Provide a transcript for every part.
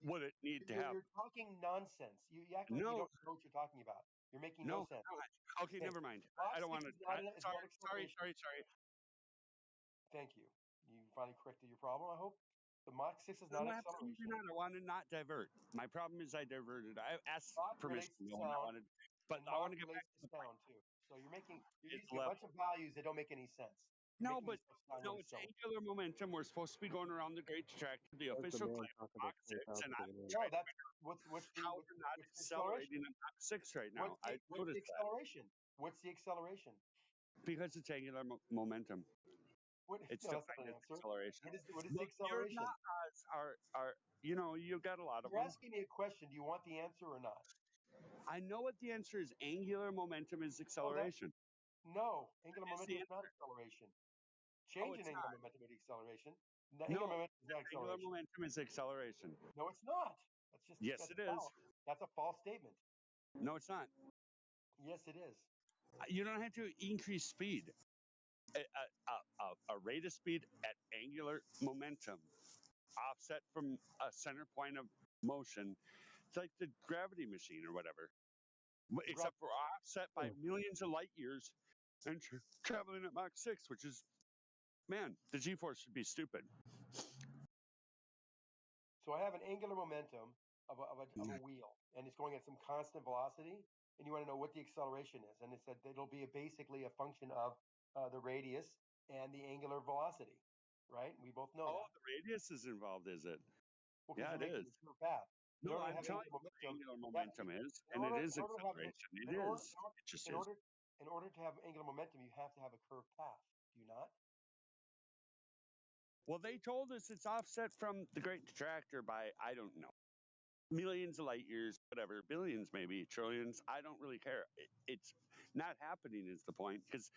would it need to have? You're talking nonsense. You act like you No, don't know what you're talking about. You're making no no, sense. I'm not. Okay, Okay, never mind. Mach I don't 6 want to. is Sorry, not sorry, acceleration. sorry, sorry. Thank you. You finally corrected your problem, I hope. The Mach 6 is not No, absolutely acceleration. not. I want to not divert. My problem is I diverted. I asked Thought permission relates to to go when I sound, wanted, but and I want Mach to get back relates to to the point. sound too. So you're It's using a bunch level. of values that don't make any sense. You're No, making but yourself sound no, really it's silly. angular momentum. We're supposed to be going around the Great Tractor, the Let the official man claim talk of about Mach 6, 20,000 and for I'm the minute. No, trying to that's figure what's out how we're not what's the acceleration? accelerating in Mach 6 right now. I What's the noticed that acceleration? What's the acceleration? because it's angular momentum. What? It's No, that's not defined an as answer. acceleration. What is the Well, you're not acceleration? are you got a lot of You're them. asking me a question. Do you want the answer or not? I know what the answer is. Angular momentum is No, acceleration. angular Is the momentum is not acceleration. Oh, Change in it's angular not. momentum is acceleration. The angular No, momentum is not angular acceleration. momentum is acceleration. No, it's not. Yes, That's it is. false. That's a false statement. No, it's not. Yes, it is. You don't have to increase speed. A rate of speed at angular momentum, offset from a center point of motion. It's like the gravity machine or whatever, The except for offset by millions of light years and traveling at Mach 6, which is, man, the G-force should be stupid. So I have an angular momentum of a wheel, and it's going at some constant velocity, and you want to know what the acceleration is, and it said that it'll be basically a function of the radius and the angular velocity, right? We both know Oh, that. the radius is involved, is it? Well, because Yeah, you're it making is. a pure path. In No, order to I'm have telling angular you what momentum, angular that momentum is, in and it order is in order to have acceleration. in It order is. It just in is. order in order to have angular momentum, you have to have a curved path. Do you not? Well, they told us it's offset from the Great Detractor by, I don't know, millions of light years, whatever, billions, maybe trillions. I don't really care. It's not happening is the point, because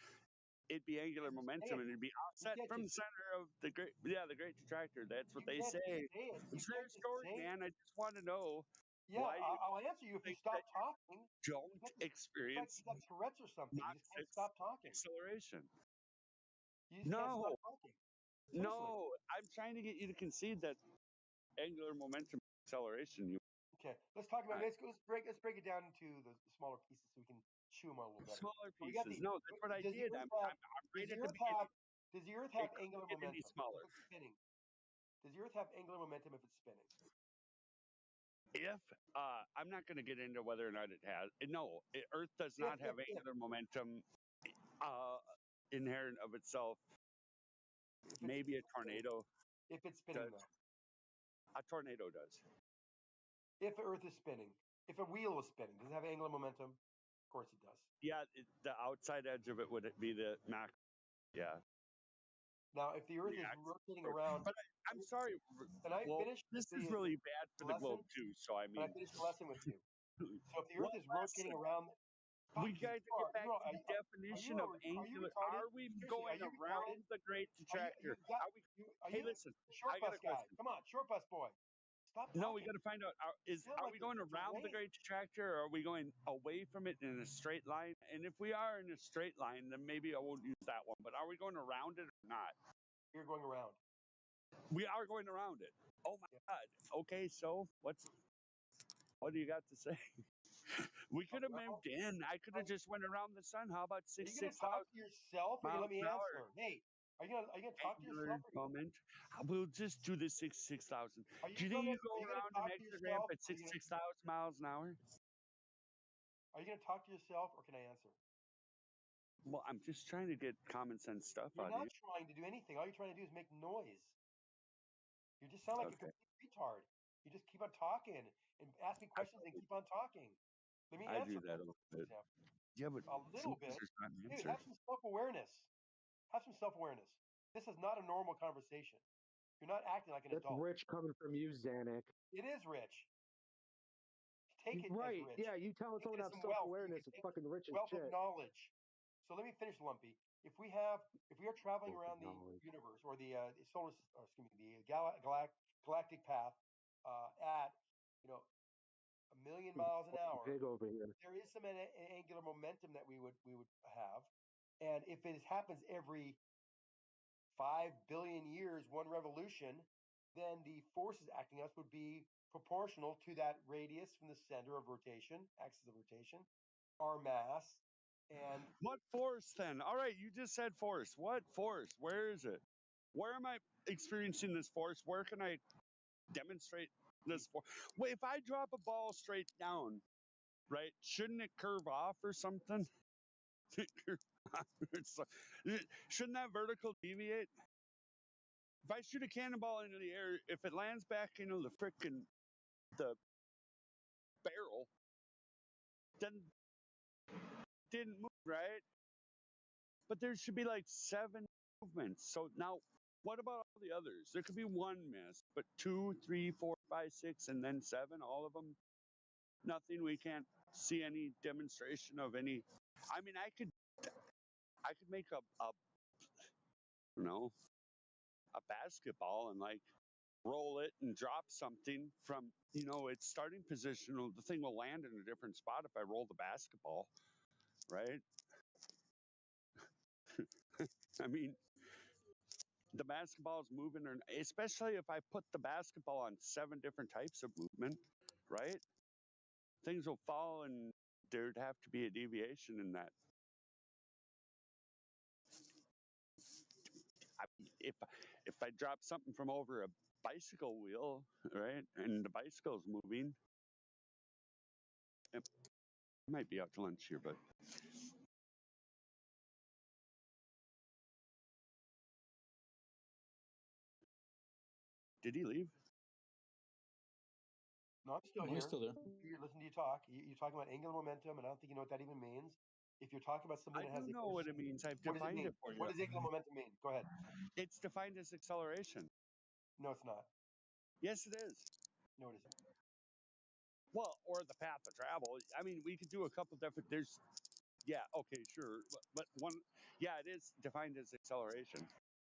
it'd be angular Just say momentum it. and it'd be You offset can't from the just center of the Great Detractor. That's what you they can't say. just say it. You It's their can't just story, say it. man. I just want to know Yeah, why you I'll answer you if you think stop that talking. you don't It's experience like Tourette's or something. You Mach just can't 6 stop talking. acceleration. You just can't stop No, talking. Seriously. no. I'm trying to get you to concede that angular momentum acceleration. You Okay, let's talk about not. let's break it down into the smaller pieces so we can chew them a little better. Smaller So we got pieces. No, that's what I does the did. Earth have I'm right at the beginning. does the Earth It have couldn't angular get any momentum if smaller. it's spinning? Does the Earth have angular momentum if it's spinning? If I'm not going to get into whether or not it has. No, Earth does If not have if angular momentum uh, inherent of itself. if Maybe a it's spinning, tornado if it's spinning does. though, A tornado does. if the Earth is spinning, if a wheel is spinning, does it have angular momentum? Of course it does. Yeah, the outside edge of it would be the Mach. Yeah, Now, if the Earth the is axis. rotating around, But I'm sorry. can I Well, finish this is the really bad for the lesson? globe too. So I Can I mean, finish the lesson with you? So if the Earth what is rotating lesson? around, We fuck you. got to get back to the definition of Are you angular. retarded? Are we Seriously, are going you retarded? around the Great You Detractor? got Are we? are Hey, you listen. the short I got bus a guy? question. Come on, short bus boy. Stop No, we got talking. to find out. You sound Are like we going a around the deranged. Great Detractor, or are we going away from it in a straight line? And if we are in a straight line, then maybe I won't use that one. But are we going around it or not? You're going around. We are going around it. Oh my Yeah. God. Okay, so what do you got to say? We could have Well, moved in. I could have are just went around the sun. How about you going to six talk thousand to yourself or you miles let me an hour? answer? Hey, are you going to talk to Angular yourself or moment. We'll just do the 6,000. Do you think you are go you going to around an talk to extra ramp yourself at or are you going to 6,000 miles an hour? are you going to talk to yourself or can I answer? Well, I'm just trying to get common sense stuff You're out of not you. trying to do anything. All you're trying to do is make noise. You just sound like a Okay. complete retard. You just keep on talking and ask me I questions and probably keep on talking. Let me I do answer that a them, little for bit. example. Yeah, but A little sometimes bit. there's not an Dude, answer. have some self-awareness. Have some self-awareness. This is not a normal conversation. You're not acting like an That's adult. rich coming from you, Zanick. It is rich. Take it as Right. Yeah, rich. you telling Take someone it to as have some self wealth. You can awareness is take fucking rich as wealth of shit. knowledge. So let me finish, Lumpy. If we are traveling Wealth of around the knowledge. universe or the solar, or excuse me, the galactic path at you know 1,000,000 miles an hour, Vig over here. there is some angular momentum that we would have, and if it happens every 5 billion years, one revolution, then the forces acting us would be proportional to that radius from the center of rotation, axis of rotation, our mass, and What force then? All right, you just said force. What force? Where is it? Where am I experiencing this force? Where can I demonstrate this force? Wait, if I drop a ball straight down, right, shouldn't it curve off or something? It's like- shouldn't that vertical deviate? If I shoot a cannonball into the air, if it lands back into the barrel, then it didn't move, right? But there should be like 7 movements. So now, what about all the others? There could be 1 miss, but 2, 3, 4, 5, 6, and then 7. All of them, nothing. We can't see any demonstration of any. I mean, I could make you know, a basketball and like roll it and drop something from its starting position. The thing will land in a different spot if I roll the basketball, right? I mean, the basketball is moving, or especially if I put the basketball on 7 different types of movement, right? Things will fall, and there'd have to be a deviation in that. If I drop something from over a bicycle wheel, right, and the bicycle's moving, it might be out to lunch here, but did he leave? no, I'm still No, he's here. still there. You're listening to you talk. You're talking about angular momentum, and I don't think you know what that even means. If you're talking about something I that do has a know what it means. I've what does it defined mean? it for What you. does angular momentum mean? Go ahead. It's defined as acceleration. No, it's not. Yes, it is. No, it isn't. Well, or the path of travel. I mean, we could do a couple different. Yeah, okay, sure, but one, yeah, it is defined as acceleration.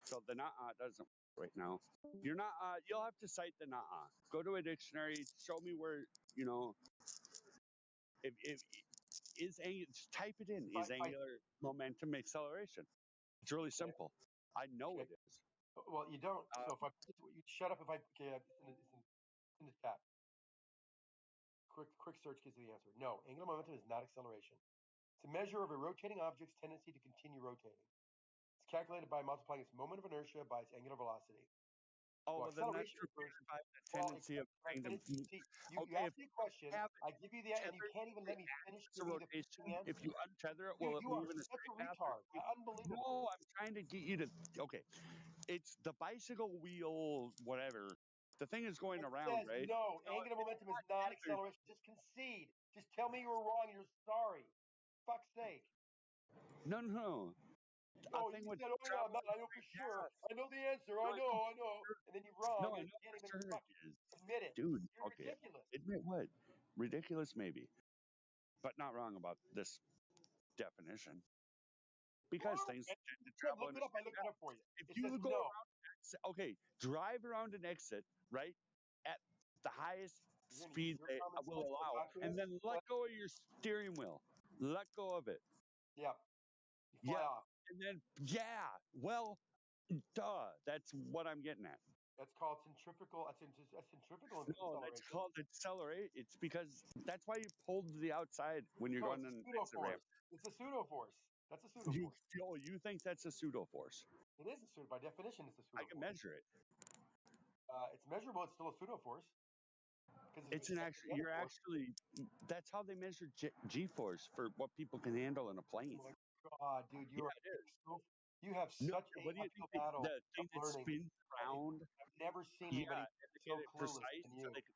So the not doesn't work right now. You're not. You'll have to cite the not. Go to a dictionary. Show me where you know. If just type it in. Is If I angular momentum acceleration? It's really okay, simple. I know okay. it is. Well, you don't. Uh, So if I you shut up if I okay, it's in the chat. Quick search gives you the answer. No, angular momentum is not acceleration. It's a measure of a rotating object's tendency to continue rotating. It's calculated by multiplying its moment of inertia by its angular velocity. oh Well, well, then that's acceleration repeated refers. by the Well, tendency of right, thing but to it's move. see, you Okay, if ask me a question, have I give you that, and you tethered can't to even the let me finish axis of give you the fucking rotation, if answer. you untether it, Dude, will it you are move in a such a straight path? retard. Unbelievable. No, I'm trying to get you to. Okay, it's the bicycle wheel, whatever. The thing is going It around, says right? no, So angular it's momentum is not not tethered. acceleration. Just concede. Just tell me you were wrong and you're sorry. Fuck's sake. No, no, no. A Oh, thing you would said, oh yeah, travel man, in a I know for straight sure. path. I know the answer. No, I I know know, I for know. sure. And then you're No, wrong, I and know you can't for even sure it fuck is, admit it. dude. You're Okay, ridiculous. admit what? Ridiculous, maybe, but not wrong about this definition. Because Well, things okay. tend to Good. travel Look in a it up. I straight looked path. it up for you. If It says you go no. around an exit, okay, drive around an exit, right, at the highest speed Your they common will sense will allow, and calculus. then let go of your steering wheel. Let go of it. Yeah, you fly Yep. off. And then, yeah, well, duh. That's what I'm getting at. That's called centrifugal. That's centrifugal No, that's acceleration. called accelerate. It's because that's why you pulled to the outside when you're No, going it's a on an pseudo exit ramp. force. It's a pseudo force. That's a pseudo force. You think that's a pseudo force. It is a pseudo. By definition, it's a I pseudo can force. measure it. It's measurable. It's still a pseudo force because it's It's an respect to actual. the other You're force. actually. That's how they measure G-force for what people can handle in a Oh plane. my God, dude, Yeah, you are it is. so, you have No, such what do a you uphill think? battle The of thing that learning. spins around. I've never seen Yeah, anybody and they so get it clueless precise than so you. they can.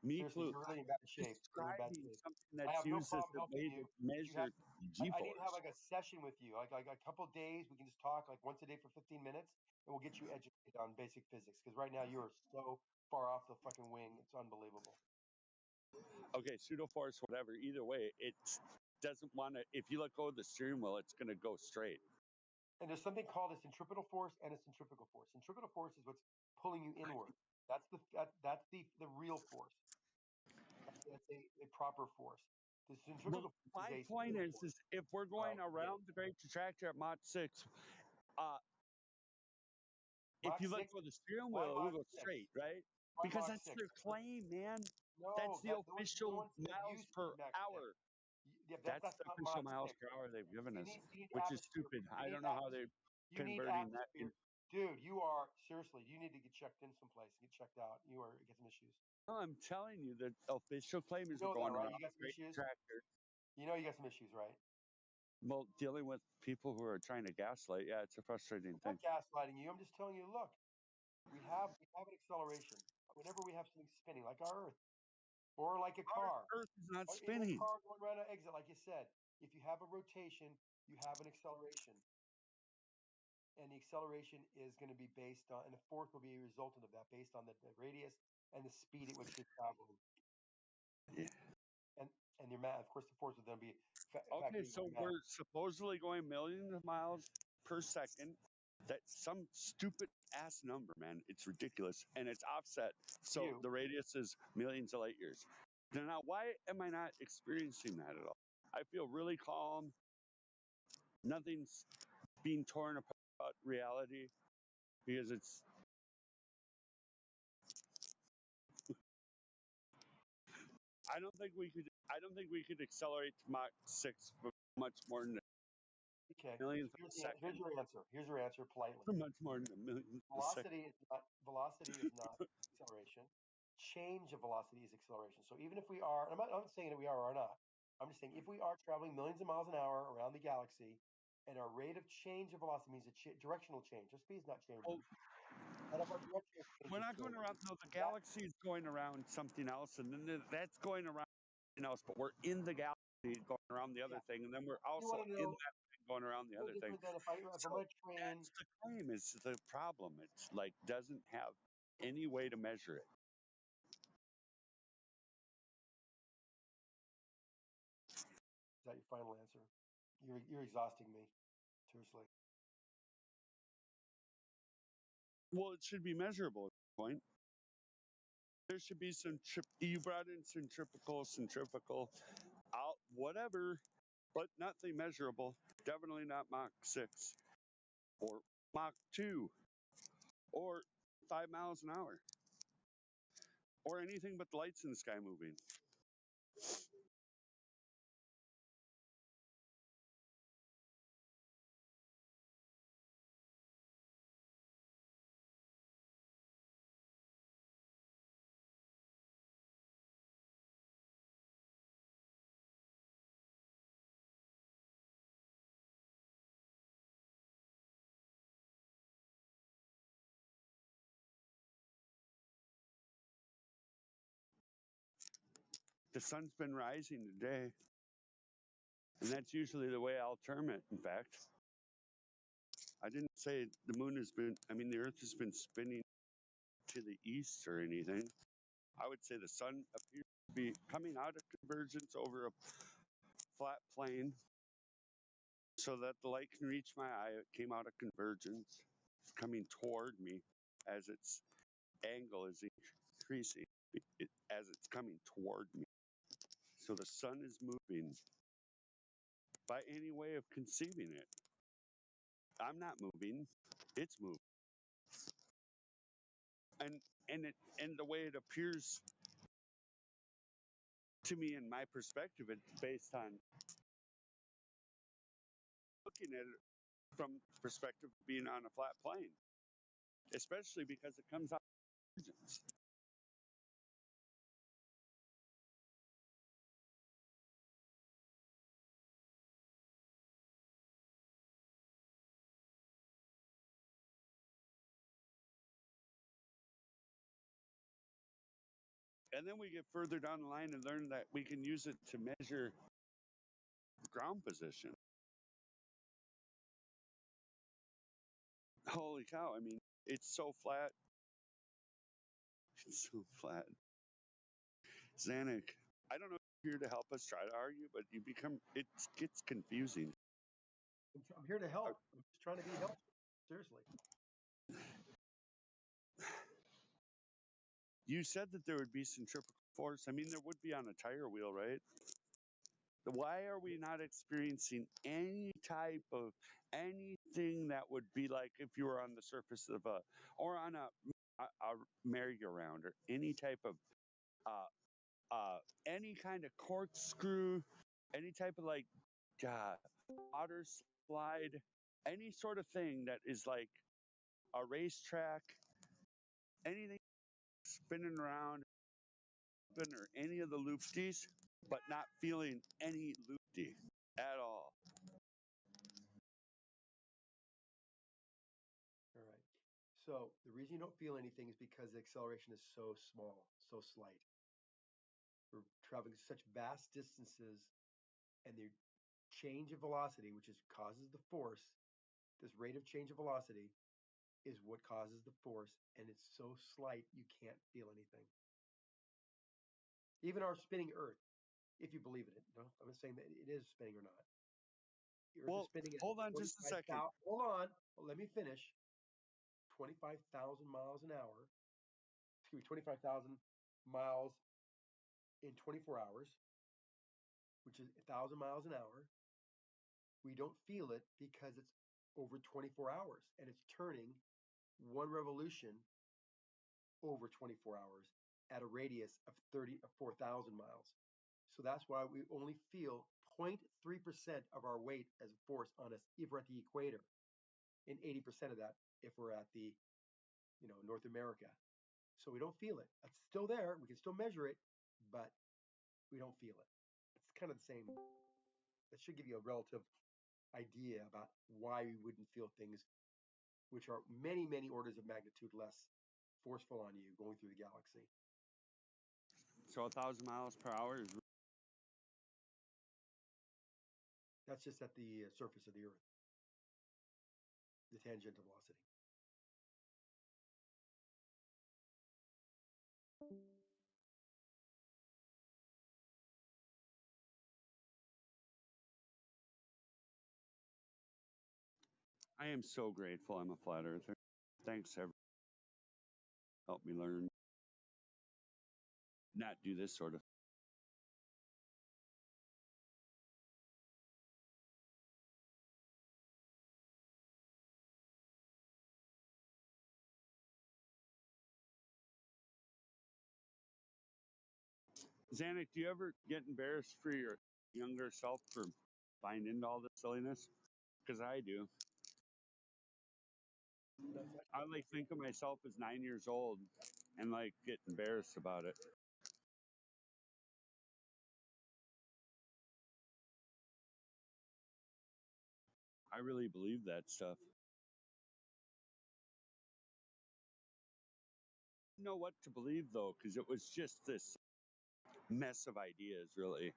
Me Seriously, clue. you're really in bad shape. You're in bad Describing shape. something I that's have no used as problem a helping way to you if you measure have. I need to have G-force. like a session with you, like a couple days. We can just talk like once a day for 15 minutes, and we'll get you educated on basic physics. Because right now you are so far off the fucking wing, it's unbelievable. Okay, pseudo force, whatever. Either way, it doesn't want to. If you let go of the steering wheel, it's going to go straight. And there's something called a centripetal force and a centrifugal force. Centripetal force is what's pulling you inward. That's the real force. That's a proper force. The Well, centrifugal force is my a point pseudo force. is if we're going around the great detractor at Mach 6, uh, if Mach you let 6. go of the steering Why wheel, it will Mach go 6? straight, right? Why Because Mach that's 6? their claim, man. That's No, the they're the official ones that have miles used per Mach 6. hour. Yeah, That's that's the not official Mach miles 6. per hour they've given us, You need which is atmosphere. stupid. You I need don't know how atmosphere. they're You need converting that in. atmosphere. Dude, you are seriously. You need to get checked in someplace. Get checked out. You are get some issues. No, I'm telling you, the official claim You is we're know that, going right? around You got a some great issues. tractor. You know you got some issues, right? Well, dealing with people who are trying to gaslight, yeah, it's a frustrating I'm not thing. gaslighting you. I'm just telling you. Look, we have an acceleration. Whenever we have something spinning, like our Earth, or like a Our car, Earth is not or even a spinning. car going around an exit, like you said. If you have a rotation, you have an acceleration. And the acceleration is going to be based on, and the force will be a resultant of that based on the radius and the speed at which you're traveling. Yeah. And your mass, of course, the force will then be Okay, factoring so your mass. we're supposedly going millions of miles per second. That's some stupid ass number, man. It's ridiculous. And it's offset. So You, the radius is millions of light years. Now, why am I not experiencing that at all? I feel really calm. Nothing's being torn apart about reality because it's. I don't think we could. I don't think we could accelerate to Mach 6 for much more than okay? millions So of a here's second. your answer. Here's your answer politely. For much more than a million of a second. Velocity is not acceleration. Change of velocity is acceleration. So even if we are, I'm not saying that we are or not. I'm just saying if we are traveling millions of miles an hour around the galaxy, and our rate of change of velocity means a directional change. Our speed is not changing. Well, None of our directional change we're is not going changing. around. No, the That galaxy is going around something else, and then that's going around something else. But we're in the galaxy going around the other yeah. thing, and then we're You also want to in know that thing going around the no other thing. different than if I'm So on a train. that's the claim. Is the problem? It's like doesn't have any way to measure it. Is that your final answer? You're exhausting me. Seriously. Well, it should be measurable at this point. There should be some. You brought in centrifugal, out whatever, but nothing measurable. Definitely not Mach 6 or Mach 2 or 5 miles an hour or anything but the lights in the sky moving. The sun's been rising today, and that's usually the way I'll term it. In fact, I didn't say the moon has been, I mean, the earth has been spinning to the east or anything. I would say the sun appears to be coming out of convergence over a flat plane so that the light can reach my eye. It came out of convergence. It's coming toward me as its angle is increasing as it's coming toward me. So the sun is moving by any way of conceiving it. I'm not moving, it's moving. And the way it appears to me in my perspective, it's based on looking at it from the perspective of being on a flat plane, especially because it comes out of convergence. And then we get further down the line and learn that we can use it to measure ground position. Holy cow, I mean, it's so flat. It's so flat. Zanick, I don't know if you're here to help us try to argue, but it gets confusing. I'm here to help. I'm just trying to be helpful. Seriously. You said that there would be centrifugal force. I mean, there would be on a tire wheel, right? Why are we not experiencing any type of anything that would be like if you were on the surface of a or on a merry-go-round or any type of uh, any kind of corkscrew, any type of like uh, water slide, any sort of thing that is like a racetrack, anything spinning around or any of the loopties, but not feeling any loopty at all. All right. So the reason you don't feel anything is because the acceleration is so small, so slight. We're traveling such vast distances, and the change of velocity, which causes the force, this rate of change of velocity is what causes the force, and it's so slight you can't feel anything. Even our spinning Earth, if you believe in it, no, I'm not saying that it is spinning or not. The Earth is Well, spinning at hold on just a second. 25,000. Hold on, let me finish. 25,000 miles an hour. Excuse me, 25,000 miles in 24 hours, which is 1,000 miles an hour. We don't feel it because it's over 24 hours, and it's turning one revolution over 24 hours at a radius of 4,000 miles. So that's why we only feel 0.3% of our weight as a force on us if we're at the equator, and 80% of that if we're at the North America. So we don't feel it. It's still there. We can still measure it, but we don't feel it. It's kind of the same. That should give you a relative idea about why we wouldn't feel things which are many, many orders of magnitude less forceful on you going through the galaxy. So 1,000 miles per hour is That's just at the surface of the Earth, the tangential velocity. I am so grateful I'm a flat earther. Thanks, everyone. Helped me learn, not do this sort of. Zanick, do you ever get embarrassed for your younger self for buying into all this silliness? Because I do. That's I like think of myself as 9 years old and like get embarrassed about it. I really believe that stuff. I didn't know what to believe though, because it was just this mess of ideas, really,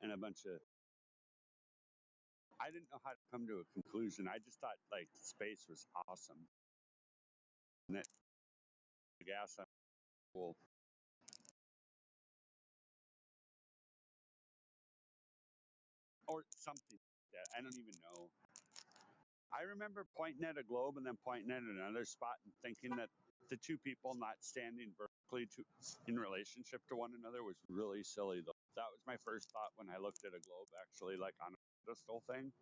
and a bunch of. I didn't know how to come to a conclusion. I just thought like space was awesome, and that the gas on cool or something like that. I don't even know. I remember pointing at a globe and then pointing at another spot and thinking that the two people not standing vertically in relationship to one another was really silly. Though that was my first thought when I looked at a globe, actually, like on a pedestal thing.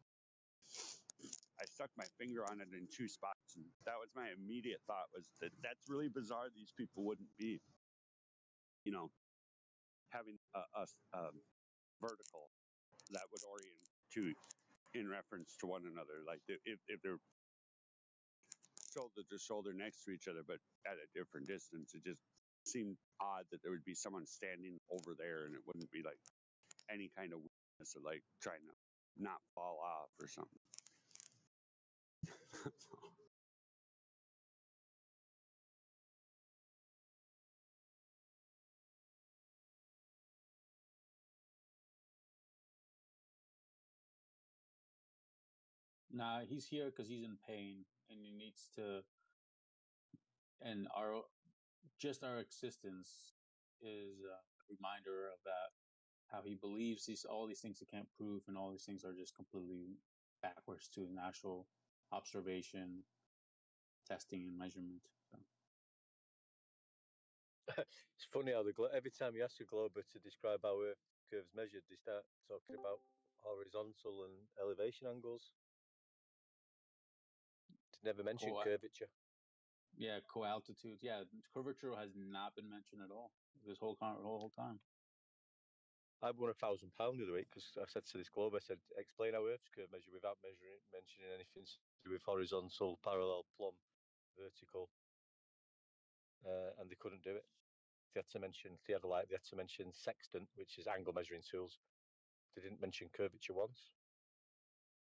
I stuck my finger on it in two spots, and that was my immediate thought was that that's really bizarre. These people wouldn't be, you know, having a vertical that would orient to in reference to one another. Like if they're shoulder to shoulder next to each other, but at a different distance. It just seemed odd that there would be someone standing over there and it wouldn't be like any kind of weakness of like trying to not fall off or something. Nah, he's here because he's in pain and he needs to. And our existence is a reminder of that. How he believes all these things he can't prove, and all these things are just completely backwards to natural observation, testing, and measurement. So. It's funny how every time you ask a glober to describe our Earth, curves measured, they start talking about horizontal and elevation angles. They never mention curvature. Yeah, co-altitudes. Yeah, curvature has not been mentioned at all this whole time. I won £1,000 the other week because I said to this globe, I said, explain how Earth's curve measure without mentioning anything to do with horizontal, parallel, plumb, vertical, and they couldn't do it. They had to mention theodolite. They had to mention sextant, which is angle measuring tools. They didn't mention curvature once.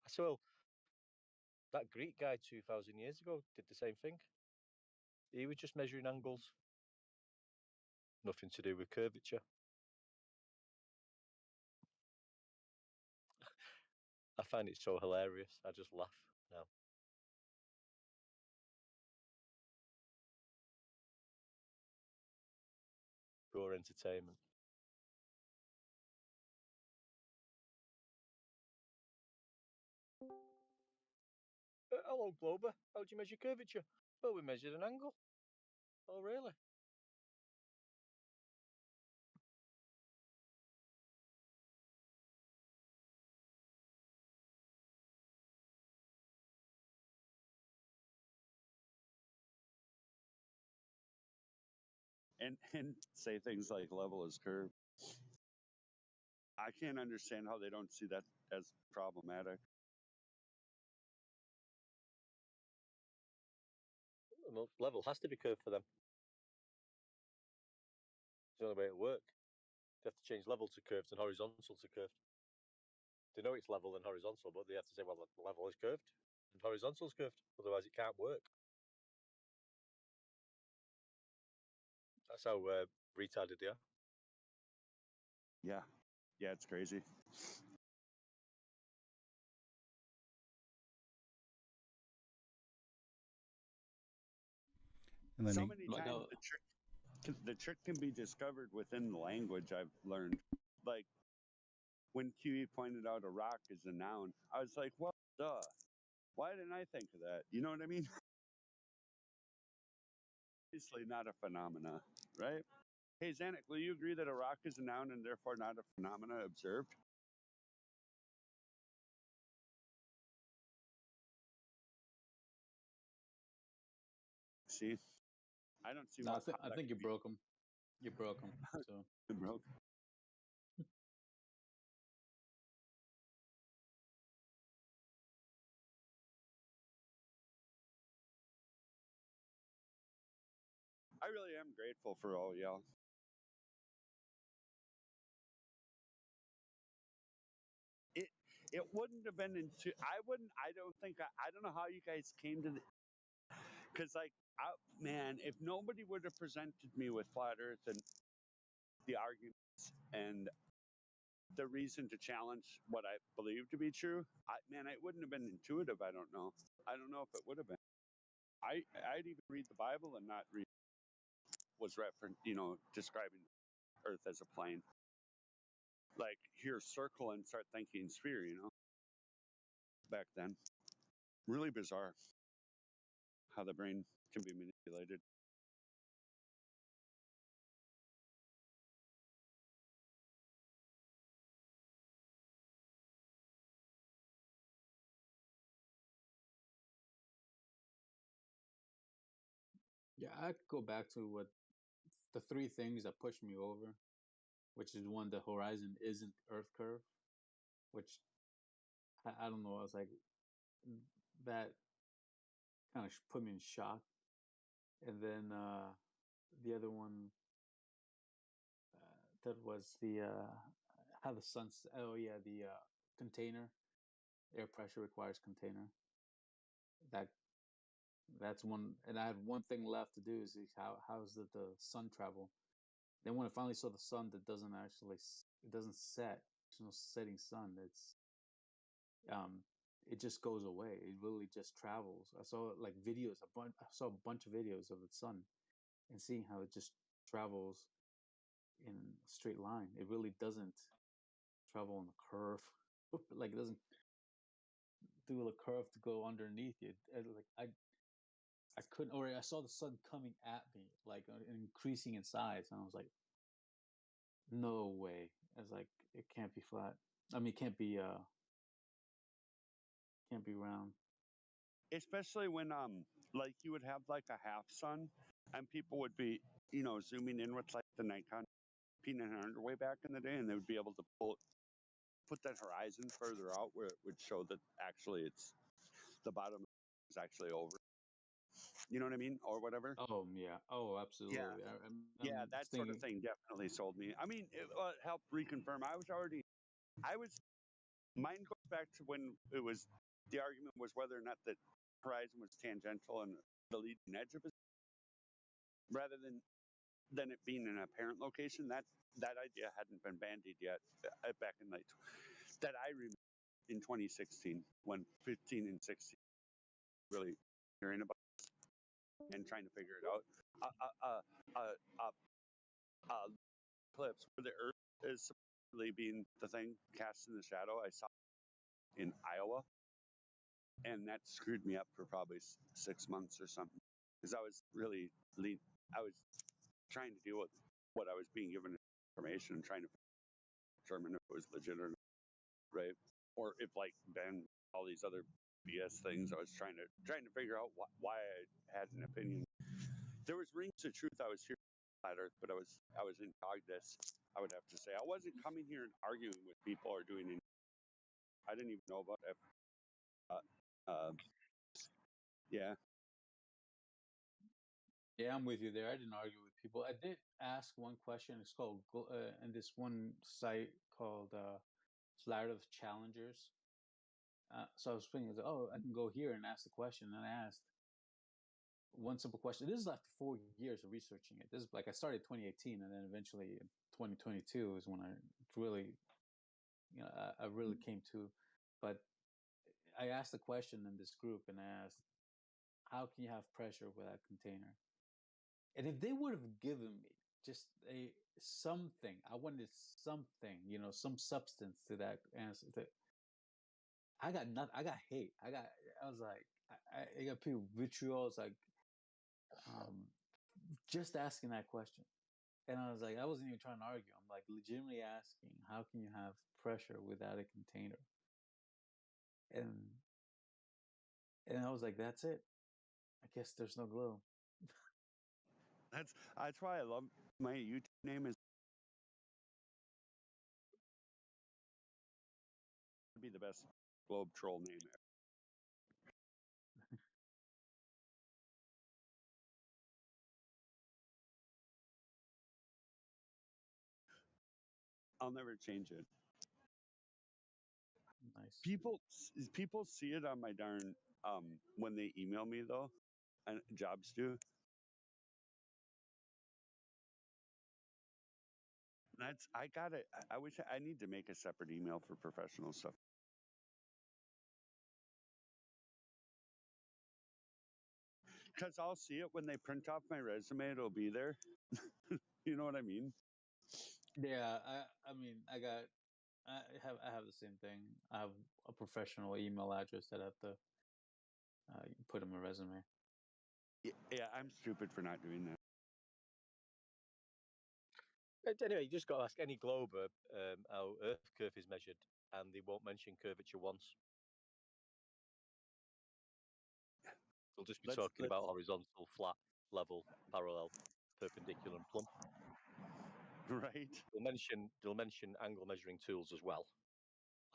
I said, well, that Greek guy 2,000 years ago did the same thing. He was just measuring angles, nothing to do with curvature. I find it so hilarious. I just laugh now. Pure entertainment. Hello, Glober. How do you measure curvature? Well, we measured an angle. Oh, really? And say things like level is curve. I can't understand how they don't see that as problematic. Well, level has to be curved for them. It's the only way it'll work. They have to change level to curved and horizontal to curved. They know it's level and horizontal, but they have to say, well, the level is curved and horizontal is curved. Otherwise, it can't work. That's how retarded they are. Yeah, it's crazy. And then So many times the trick can be discovered within the language. I've learned, like when Kiwi pointed out a rock is a noun, I was like, well, duh. Why didn't I think of that? You know what I mean? Obviously not a phenomena, right? Hey, Zanick, will you agree that a rock is a noun and therefore not a phenomena observed? See, I don't see No, what. I think you broke him. You broke him. So Broke. I really am grateful for all y'all. It wouldn't have been into. I don't think. I don't know how you guys came to the. Because man, if nobody would have presented me with flat Earth and the arguments and the reason to challenge what I believe to be true, it wouldn't have been intuitive. I don't know. I don't know if it would have been. I'd even read the Bible and not read was referenced, describing Earth as a plane. Like hear circle and start thinking sphere, back then. Really bizarre how the brain can be manipulated. yeah, I could go back to what the three things that pushed me over, which is one, the horizon isn't Earth curve, which I don't know. I was like, that kind of put me in shock. And then the other one that was the how the sun's. Oh yeah, the container. Air pressure requires container. That's one. And I had one thing left to do is how's the sun travel. Then when I finally saw the sun that it doesn't set. There's no setting sun. Um it just goes away. It really just travels. I saw like videos. I saw a bunch of videos of the sun and seeing how it just travels in a straight line. It really doesn't travel on a curve. Like it doesn't do a curve to go underneath it. Like I couldn't, or I saw the sun coming at me, like increasing in size, and I was like, No way. It's like it can't be flat. I mean, it can't be round. Especially when like you would have like a half sun, and people would be zooming in with like the Nikon P900 way back in the day, and they would be able to put that horizon further out where it would show that actually it's the bottom is actually over. You know what I mean, or whatever. Oh yeah. Oh, Yeah, absolutely. yeah, I'm that sort of thinking. thing definitely sold me. I mean, it helped reconfirm. I was. Mine goes back to when it was the argument was whether or not the horizon was tangential and the leading edge of it, rather than it being an apparent location. That idea hadn't been bandied yet back in like that I remember in 2016 when 15 and 16 really hearing about it and trying to figure it out. Eclipse where the Earth is supposedly being the thing cast in the shadow. I saw in Iowa, and that screwed me up for probably 6 months or something because I was really I was trying to deal with what I was being given information and trying to determine if it was legit or not, right? Or if like Ben all these other BS things. I was trying to figure out why I had an opinion. There was rings of truth. I was here on Earth, but I was in Cogdis. I would have to say I wasn't coming here and arguing with people or doing anything. I didn't even know about it. Uh, uh, yeah, Yeah, I'm with you there. I didn't argue with people. I did ask one question. It's called and this one site called Flat Earth Challengers. So I was thinking, oh, I can go here and ask the question. And I asked one simple question. This is after 4 years of researching it. This is like I started 2018, and then eventually 2022 is when I really, I really came to. But I asked a question in this group, and I asked, "How can you have pressure with that container?" And if they would have given me just a something, I wanted something, some substance to that answer. I got nothing. I got hate. I was like, I got people vitriol. It's like, um, just asking that question. And I was like, I wasn't even trying to argue. I'm like legitimately asking, how can you have pressure without a container? And I was like, that's it. I guess there's no glue. that's why I love my YouTube name is to be the best globe troll name ever. I'll never change it. Nice. People see it on my darn when they email me though, and jobs do. That's I got it. I wish I need to make a separate email for professional stuff because I'll see it when they print off my resume. It'll be there. You know what I mean? Yeah, I mean, I have the same thing. I have a professional email address that I have to put in my resume. Yeah, I'm stupid for not doing that. Anyway, you just got to ask any glober how Earth curve is measured, and they won't mention curvature once. They'll just be talking Let's about horizontal, flat, level, parallel, perpendicular, and plumb. right. They'll mention angle measuring tools as well,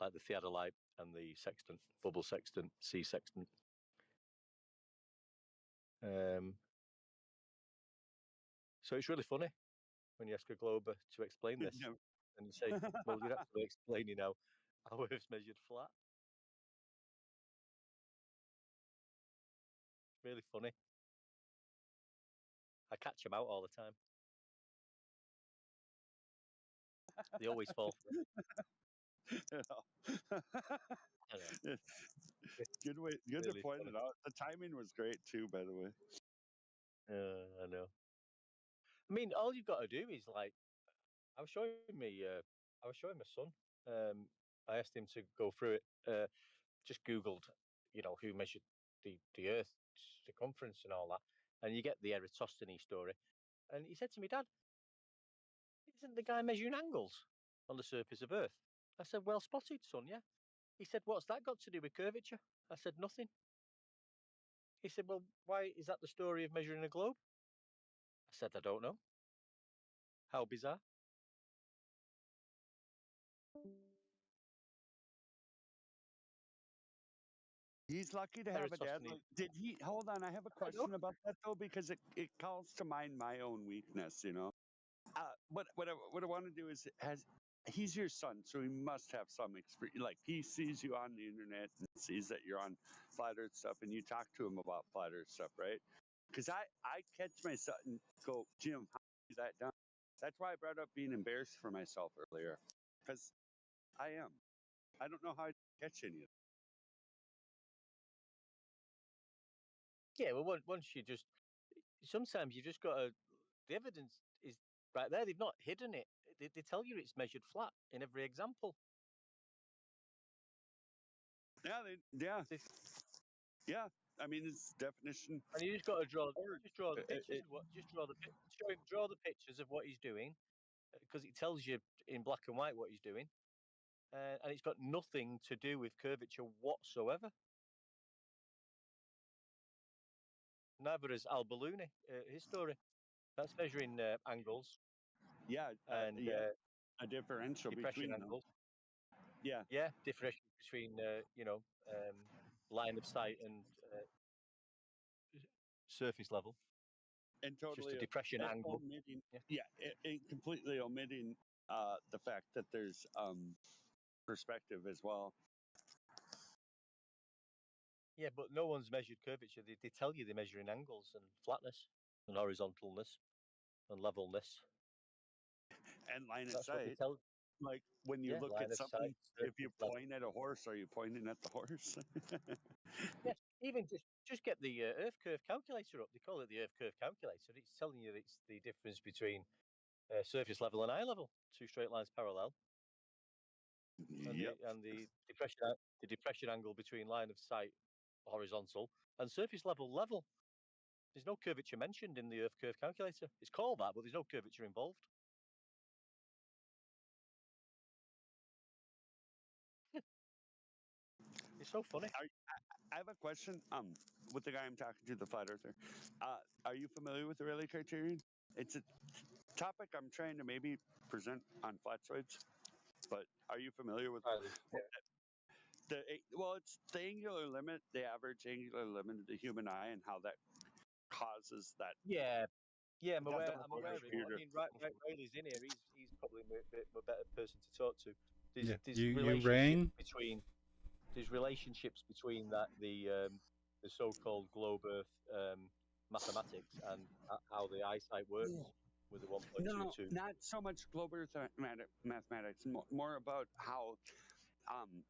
like the theodolite and the sextant, bubble sextant, C sextant. Um, so it's really funny when you ask a glober to explain this, No. and you say, "Well, you're actually explaining how Earth's measured flat." It's really funny. I catch them out all the time. They always fall for it. I know. Good way, good to Really point funny. it out. The timing was great too, by the way. I know. I mean, all you've got to do is like, I was showing me, I was showing my son. I asked him to go through it. Just Googled, who measured the Earth's circumference and all that, and you get the Eratosthenes story. And he said to me, "Dad, isn't the guy measuring angles on the surface of Earth? I said, well spotted, son, yeah. He said, what's that got to do with curvature? I said, nothing. He said, well, why is that the story of measuring a globe? I said, I don't know. How bizarre. He's lucky to have a dad. Eratosthenes. Did he? Hold on, I have a I know. question about that though, because it calls to mind my own weakness. What I want to do is he's your son, so he must have some experience. Like he sees you on the internet and sees that you're on flat Earth stuff, and you talk to him about flat Earth stuff, right? Because I catch myself and go, Jim, how is that done? That's why I brought up being embarrassed for myself earlier, because I am. I don't know how I catch any of Yeah, well, once you just, sometimes you just got to, the evidence is right there. They've not hidden it. They tell you it's measured flat in every example. it. They, Yeah. I mean, it's definition. and you just got to draw, Or, just draw the uh, pictures of what, just draw the, draw the pictures of what he's doing, because it tells you in black and white what he's doing, and it's got nothing to do with curvature whatsoever. Neither is Al Ballooni, his story. That's measuring angles yeah, and a differential depression between them. angles. Yeah, Yeah, differential between line of sight and surface level. and It's just a totally depression angle. omitting. Yeah. Yeah, completely omitting the fact that there's perspective as well. Yeah, but no one's measured curvature. They tell you they're measuring angles and flatness and horizontalness and levelness. And line of That's what they sight. tell. Like when you Yeah, look line at of sight, something, if you surface level. point at a horse, are you pointing at the horse? Yes, even just get the Earth curve calculator up. They call it the Earth curve calculator. It's telling you it's the difference between surface level and eye level, two straight lines parallel, and Yep. the depression angle between line of sight horizontal and surface level. There's no curvature mentioned in the Earth curve calculator. It's called that, but there's no curvature involved. It's so funny. I have a question. With the guy I'm talking to, the flat earther. Are you familiar with the Rayleigh criterion? It's a topic I'm trying to maybe present on flatsoids, but are you familiar with it's the angular limit, the average angular limit of the human eye, and how that causes that. Yeah, yeah, I'm It has aware. double I'm aware of it. But I Computer. mean, Riley's in here. He's probably a better person to talk to. Yeah, There's you relationships rang. between the so-called globe Earth mathematics and how the eyesight works with the No, 1.22. not so much global mathematics. More about how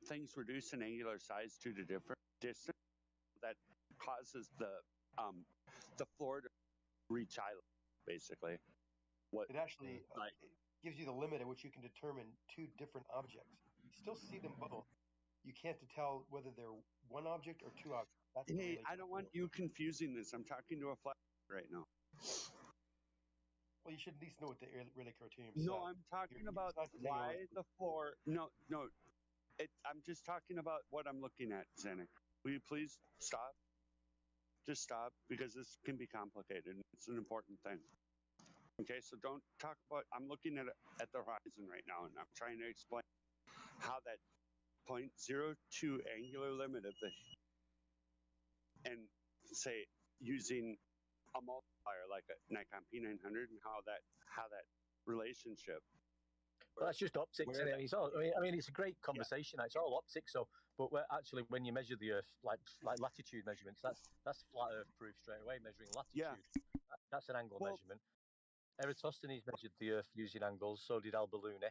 things reduce in angular size due to different distance that causes the floor to reach eye level, basically. What It actually like it gives you the limit at which you can determine two different objects. You still see them both. You can't tell whether they're one object or two objects. That's the hey, Rayleigh I don't criterion. want you confusing this. I'm talking to a flat right now. Well, you should at least know what the Rayleigh criterion No, said. I'm talking about It's not just saying why the floor. No. I'm just talking about what I'm looking at, Zanick. Will you please stop? Just stop, because this can be complicated. It's an important thing. Okay, so don't talk about. I'm looking at the horizon right now, and I'm trying to explain how that 0.02 angular limit of the and say using a multiplier like a Nikon P900 and how that relationship. But that's just optics, Where isn't it? that, I mean, it's a great yeah, conversation. It's all optics. So, but actually, when you measure the Earth, like latitude measurements, that's flat Earth proof straight away. Measuring yeah. latitude, that's an angle Well, measurement. Eratosthenes measured the Earth using angles. So did Al Ballooni.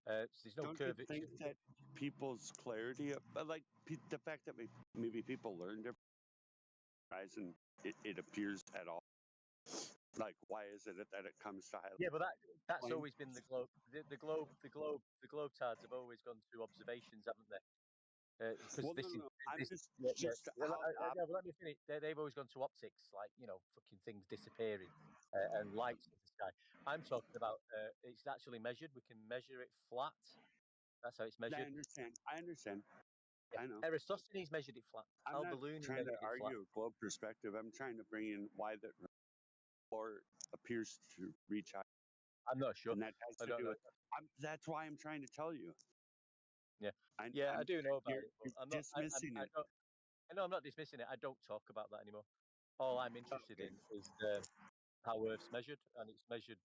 So there's no don't you think curvature. that people's clarity, like the fact that maybe people learn different horizon, it appears at all. Like, why is it that it comes to Yeah, but that's highlight? always been the globe. The globe tards have always gone through observations, haven't they? Because Well, this is no. I'm this. Yeah, yeah. just how the No, but let me finish. They've always gone to optics, like fucking things disappearing, and light sky. I'm talking about it's actually measured. We can measure it flat. That's how it's I measured. understand. I understand. Yeah. I know. Eratosthenes measured it flat. I'm Al not Belluni trying to measured it flat. argue a globe perspective. I'm trying to bring in why the floor appears to reach high, I'm not sure. and that has I to don't do know. with. That's why I'm trying to tell you. Yeah, I, yeah, I I'm do know about you're, it, but you're I'm not. dismissing I it. don't. I know I'm not dismissing it. I don't talk about that anymore. All I'm interested Okay. in is how Earth's measured, and it's measured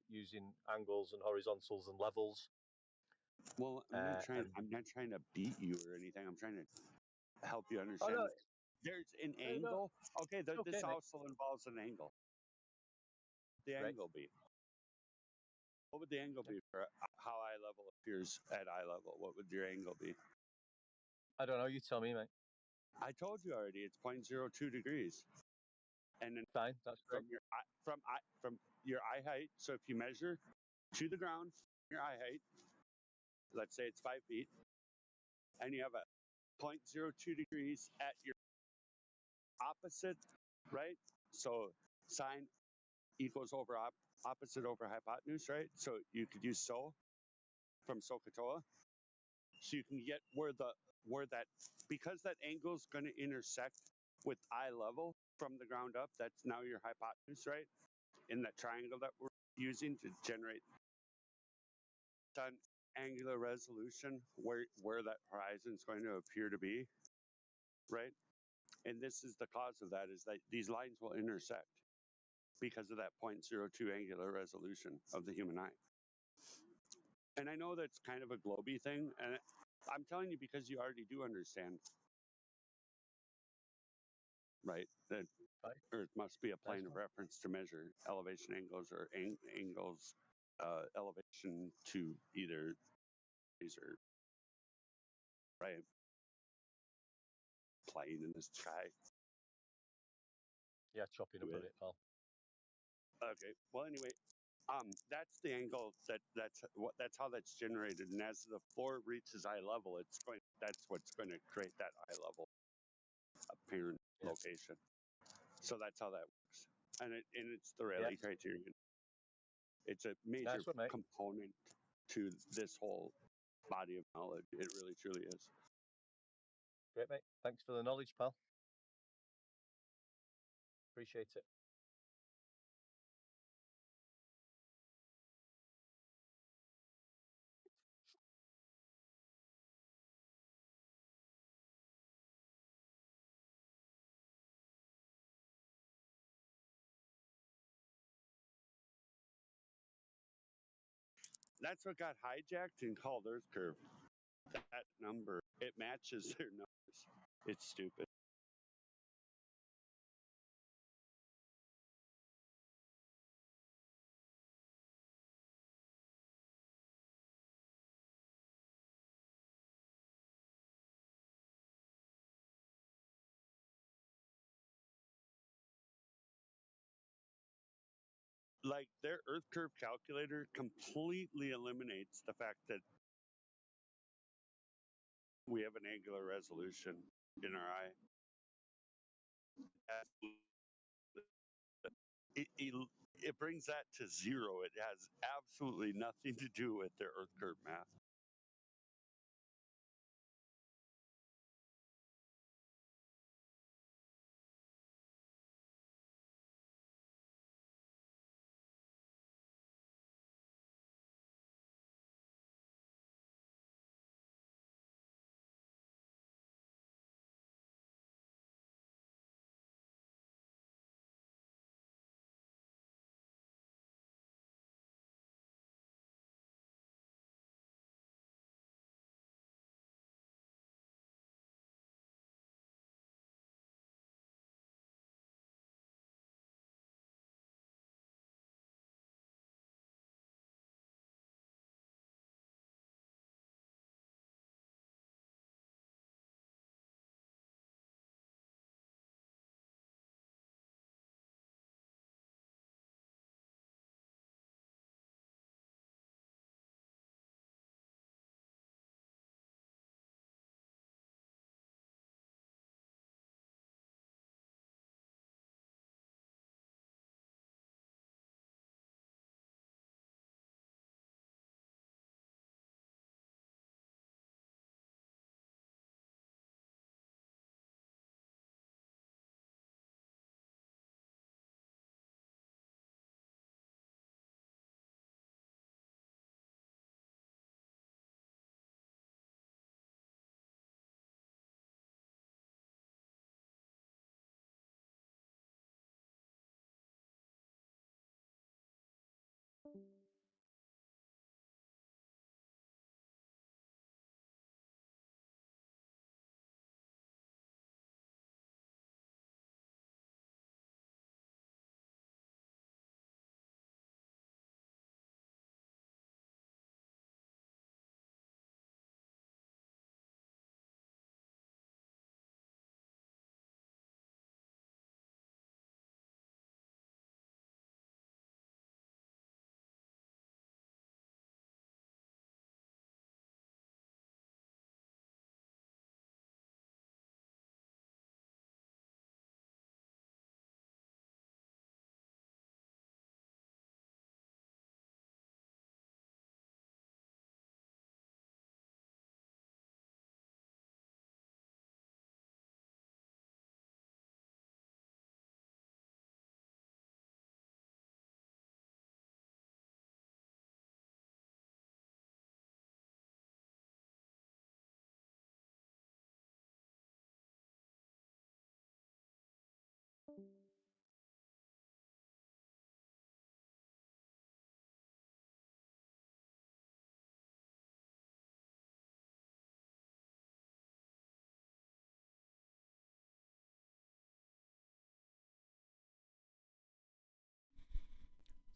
using angles and horizontals and levels. Well, And I'm not trying to beat you or anything. I'm trying to help you oh understand. no, There's an no, angle. Okay, it's okay, this mate. also involves an angle. The Right? angle be. What would the angle Yeah. be for how eye level appears at eye level? What would your angle be? I don't know. You tell me, mate. I told you already. It's 0.02 degrees, and then Fine, that's great. from your eye height. So if you measure to the ground, your eye height, let's say it's 5 feet, and you have a 0.02 degrees at your opposite, right? So sine equals over opposite over hypotenuse, right? So you could use from SOHCAHTOA. So you can get where that because that angle is going to intersect with eye level from the ground up. That's now your hypotenuse, right? In that triangle that we're using to generate sun angular resolution, where that horizon is going to appear to be, right? And this is the cause of that is that these lines will intersect because of that 0.02 angular resolution of the human eye. And I know that's kind of a globy thing, and I'm telling you because you already do understand, right? That Fine, Earth must be a nice plane of one. reference to measure elevation angles or angles, elevation to either or right plane in the sky. Yeah, chopping up a bit, pal. Okay. Well, anyway, that's the angle that's how that's generated, and as the floor reaches eye level, that's what's going to create that eye level apparent Yeah, location. So that's how that works, and it's the yeah, Rayleigh criterion. It's a major nice one, mate. component to this whole body of knowledge. It really truly is. Great, mate. Thanks for the knowledge, pal. Appreciate it. That's what got hijacked and called Earth curve. That number, it matches their numbers. It's stupid. Like their Earth curve calculator completely eliminates the fact that we have an angular resolution in our eye. It brings that to zero. It has absolutely nothing to do with their Earth curve math.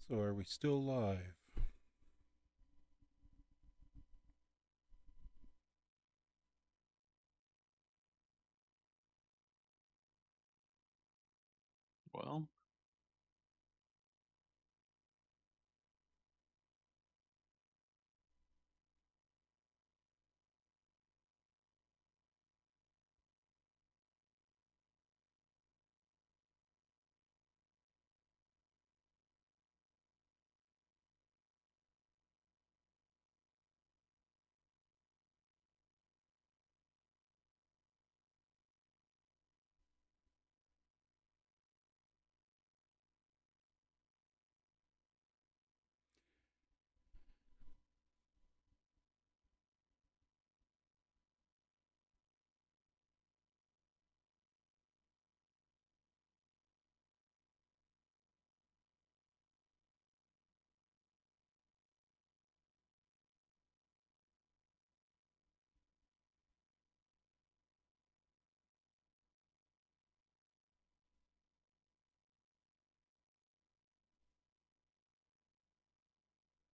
So are we still live? Well,